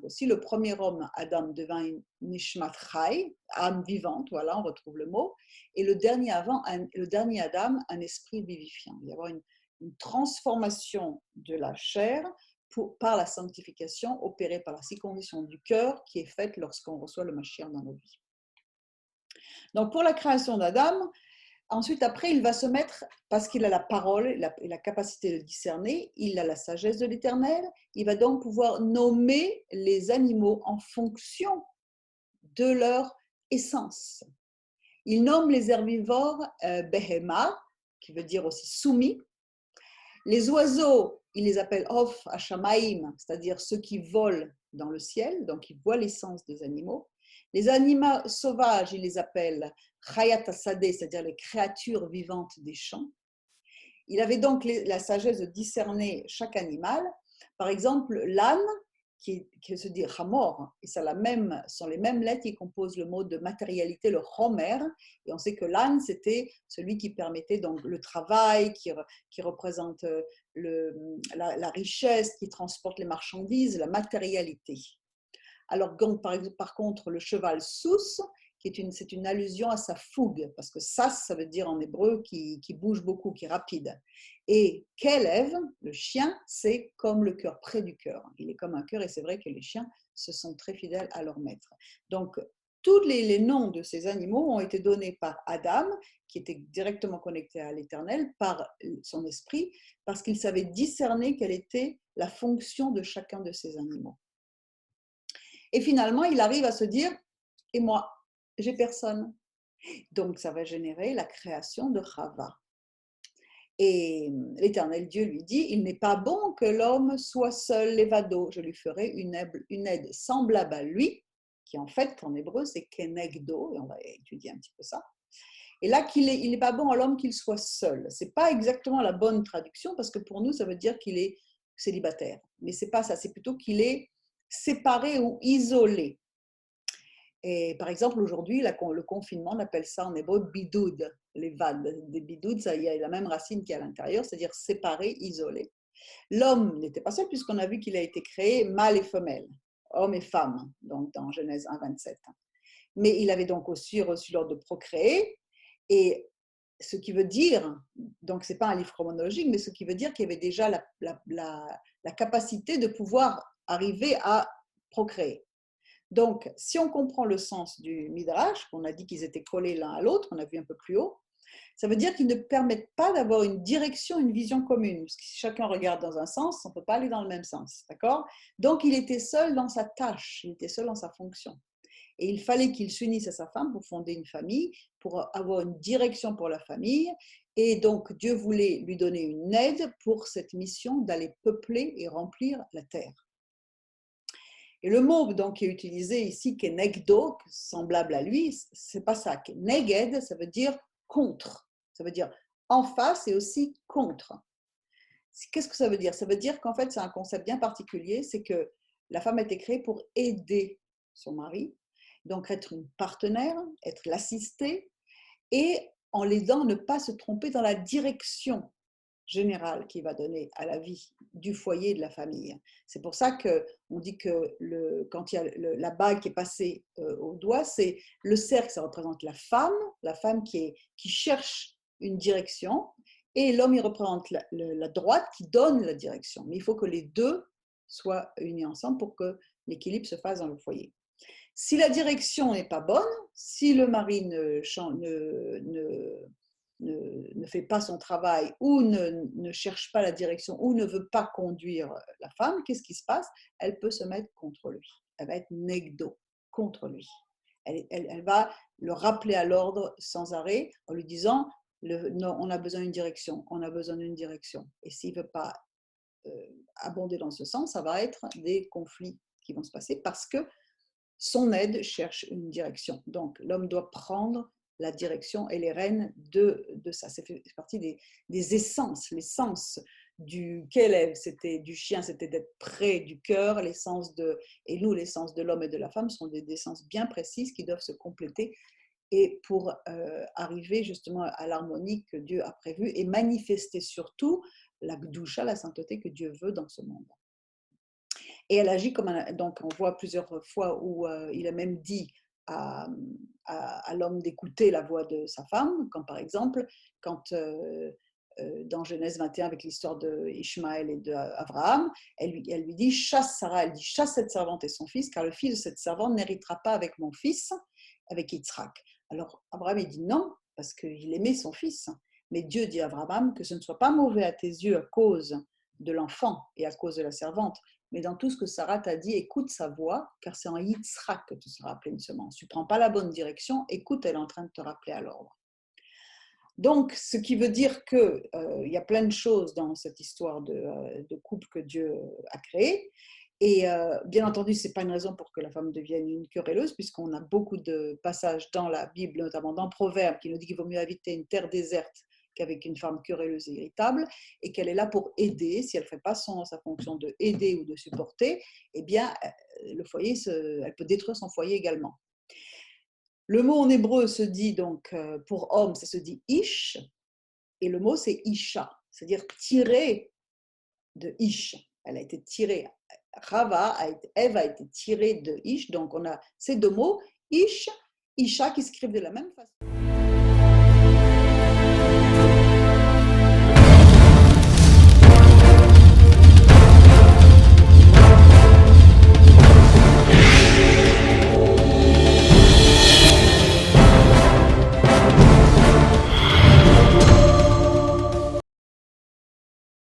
aussi. Le premier homme, Adam, devint une Nishmat Chai, âme vivante, voilà, on retrouve le mot. Et le dernier Adam, un esprit vivifiant. Il va y avoir une transformation de la chair par la sanctification opérée par la circoncision du cœur qui est faite lorsqu'on reçoit le Mashiach dans nos vies. Donc pour la création d'Adam, ensuite après il va se mettre, parce qu'il a la parole et la capacité de discerner, il a la sagesse de l'Éternel, il va donc pouvoir nommer les animaux en fonction de leur essence. Il nomme les herbivores Behema, qui veut dire aussi soumis. Les oiseaux, il les appelle Of Hashamaim, c'est-à-dire ceux qui volent dans le ciel, donc ils voient l'essence des animaux. Les animaux sauvages, il les appelle Chayat Asadeh, c'est-à-dire les créatures vivantes des champs. Il avait donc la sagesse de discerner chaque animal. Par exemple, l'âne, qui se dit Hamor, et ça sont les mêmes lettres qui composent le mot de matérialité, le Homer, et on sait que l'âne, c'était celui qui permettait donc le travail, qui représente la richesse, qui transporte les marchandises, la matérialité. Alors, par contre, le cheval sous, c'est une allusion à sa fougue, parce que sas, ça veut dire en hébreu qui bouge beaucoup, qui est rapide. Et kelev, le chien, c'est comme le cœur, près du cœur. Il est comme un cœur, et c'est vrai que les chiens se sont très fidèles à leur maître. Donc, tous les noms de ces animaux ont été donnés par Adam, qui était directement connecté à l'Éternel, par son esprit, parce qu'il savait discerner quelle était la fonction de chacun de ces animaux. Et finalement, il arrive à se dire, et moi, j'ai personne. Donc, ça va générer la création de Chava. Et l'Éternel Dieu lui dit, il n'est pas bon que l'homme soit seul, levado. Je lui ferai une aide semblable à lui, qui en fait, en hébreu, c'est kenegdo, et on va étudier un petit peu ça. Et là, il n'est pas bon à l'homme qu'il soit seul. Ce n'est pas exactement la bonne traduction, parce que pour nous, ça veut dire qu'il est célibataire. Mais ce n'est pas ça, c'est plutôt qu'il est séparé ou isolé. Et par exemple, aujourd'hui, le confinement, on appelle ça en hébreu bidoud, les vad. Des bidouds, il y a la même racine qui est à l'intérieur, c'est-à-dire séparé, isolé. L'homme n'était pas seul, puisqu'on a vu qu'il a été créé mâle et femelle, homme et femme, donc dans Genèse 1, 27. Mais il avait donc aussi reçu l'ordre de procréer, et ce qui veut dire, donc ce n'est pas un livre chronologique, mais ce qui veut dire qu'il y avait déjà la capacité de pouvoir arriver à procréer. Donc, si on comprend le sens du Midrash, qu'on a dit qu'ils étaient collés l'un à l'autre, on a vu un peu plus haut, ça veut dire qu'ils ne permettent pas d'avoir une direction, une vision commune. Parce que si chacun regarde dans un sens, on ne peut pas aller dans le même sens. D'accord ? Donc, il était seul dans sa tâche, il était seul dans sa fonction. Et il fallait qu'il s'unisse à sa femme pour fonder une famille, pour avoir une direction pour la famille. Et donc, Dieu voulait lui donner une aide pour cette mission d'aller peupler et remplir la terre. Et le mot donc, qui est utilisé ici, qui est negdo, semblable à lui, c'est pas ça. Neged, ça veut dire contre. Ça veut dire en face et aussi contre. Qu'est-ce que ça veut dire? Ça veut dire qu'en fait, c'est un concept bien particulier, c'est que la femme a été créée pour aider son mari, donc être une partenaire, être l'assistée, et en l'aidant, ne pas se tromper dans la direction générale qui va donner à la vie du foyer et de la famille. C'est pour ça qu'on dit que quand il y a la bague qui est passée au doigt, c'est le cercle, ça représente la femme qui cherche une direction, et l'homme, il représente la droite qui donne la direction. Mais il faut que les deux soient unis ensemble pour que l'équilibre se fasse dans le foyer. Si la direction n'est pas bonne, si le mari ne fait pas son travail ou ne cherche pas la direction ou ne veut pas conduire la femme, qu'est-ce qui se passe? Elle peut se mettre contre lui. Elle va être negdo, contre lui. Elle va le rappeler à l'ordre sans arrêt en lui disant non, on a besoin d'une direction, on a besoin d'une direction. Et s'il ne veut pas abonder dans ce sens, ça va être des conflits qui vont se passer parce que son aide cherche une direction. Donc, l'homme doit prendre la direction et les rênes de ça. C'est partie des essences. L'essence du Kélev, c'était du chien, c'était d'être près du cœur. Et nous, l'essence de l'homme et de la femme sont des essences bien précises qui doivent se compléter et pour arriver justement à l'harmonie que Dieu a prévue et manifester surtout la gdusha, la sainteté que Dieu veut dans ce monde. Et elle agit comme un… Donc, on voit plusieurs fois où il a même dit à, à l'homme d'écouter la voix de sa femme, comme par exemple, quand dans Genèse 21, avec l'histoire d'Ishmaël et d'Abraham, elle lui dit, chasse Sarah, elle dit, chasse cette servante et son fils, car le fils de cette servante n'héritera pas avec mon fils, avec Yitzhak. Alors, Abraham, il dit non, parce qu'il aimait son fils. Mais Dieu dit à Abraham que ce ne soit pas mauvais à tes yeux à cause de l'enfant et à cause de la servante, mais dans tout ce que Sarah t'a dit, écoute sa voix, car c'est en Yitzhak que tu seras appelé une semence. Tu ne prends pas la bonne direction, écoute, elle est en train de te rappeler à l'ordre. Donc, ce qui veut dire qu'il y a plein de choses dans cette histoire de couple que Dieu a créé. Et bien entendu, ce n'est pas une raison pour que la femme devienne une querelleuse, puisqu'on a beaucoup de passages dans la Bible, notamment dans Proverbes, qui nous dit qu'il vaut mieux habiter une terre déserte qu'avec une femme querelleuse et irritable, et qu'elle est là pour aider. Si elle ne fait pas sa fonction de aider ou de supporter, eh bien, le foyer, elle peut détruire son foyer également. Le mot en hébreu se dit donc, pour homme, ça se dit ish, et le mot c'est isha, c'est-à-dire tiré de ish. Elle a été tirée. Ève a été tirée de ish, donc on a ces deux mots, ish, isha, qui s'écrivent de la même façon.